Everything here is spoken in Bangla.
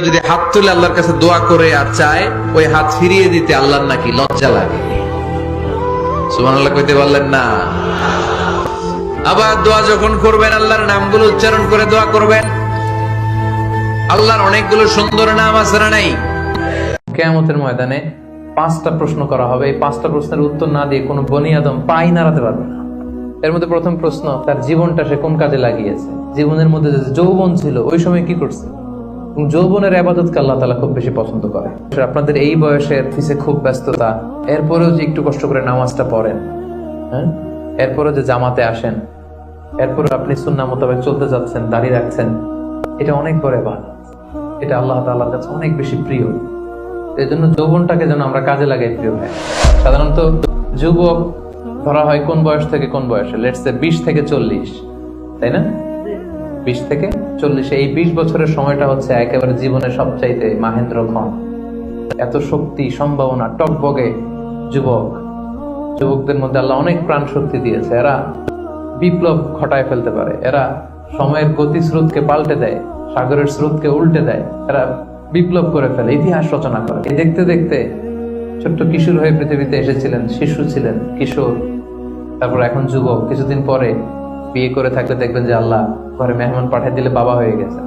যদি হাত তুলে আল্লাহর কাছে দোয়া করে আর চায়, ওই হাত ফিরিয়ে দিতে আল্লাহর নাকি লজ্জা লাগে। সুবহানাল্লাহ কইতে পারলেন না? আবার দোয়া যখন করবেন আল্লাহর নামগুলো উচ্চারণ করে দোয়া করবেন। আল্লাহর অনেকগুলো সুন্দর নাম আছে না নাই? কিয়ামতের ময়দানে 5টা প্রশ্ন করা হবে। এই 5টা প্রশ্নের উত্তর না দিয়ে কোনো বনি আদম পাই নাড়াতে পারবে না। এর মধ্যে প্রথম প্রশ্ন, তার জীবনটা সে কোন কাজে লাগিয়েছে। জীবনের মধ্যে যে যৌবন ছিল ওই সময় কি করছে। যৌবনের ইবাদতকে আল্লাহ তাআলা খুব বেশি পছন্দ করে। আপনাদের এই বয়সের পিছে খুব ব্যস্ততা, এরপরেও যে একটু কষ্ট করে নামাজটা পড়েন, হ্যাঁ, এরপরেও যে জামাতে আসেন, এরপরে আপনি সুন্নাহ মোতাবেক চলতে যাচ্ছেন, দাড়ি রাখছেন, এটা অনেক বড় ইবাদত। এটা আল্লাহ তাআলার কাছে অনেক বেশি প্রিয়। এই জন্য যৌবনটাকে যেন আমরা কাজে লাগাই প্রিয় ভাই। সাধারণত যুবক ধরা হয় কোন বয়স থেকে কোন বয়সে, লেটস সে 20 থেকে 40, তাই না? 20 থেকে 40, এই 20 বছরের সময়টা হচ্ছে একেবারে জীবনের সবচাইতে মাহেন্দ্র ক্ষণ। এত শক্তি, সম্ভাবনা, টকবগে যুবকদের মধ্যে আল্লাহ অনেক প্রাণ শক্তি দিয়েছে। এরা বিপ্লব ঘটায় ফেলতে পারে। এরা সময়ের গতি স্রোতকে পাল্টে দেয়, সাগরের স্রোতকে উল্টে দেয়। এরা বিপ্লব করে ফেলে, ইতিহাস রচনা করে। এই দেখতে দেখতে ছোট্ট কিশোর হয়ে পৃথিবীতে এসেছিলেন, শিশু ছিলেন, কিশোর, তারপর এখন যুবক। কিছুদিন পরে বিয়ে করে থাকলে দেখবেন যে আল্লাহ ঘরে মেহমান পাঠিয়ে দিলে বাবা হয়ে গেছে।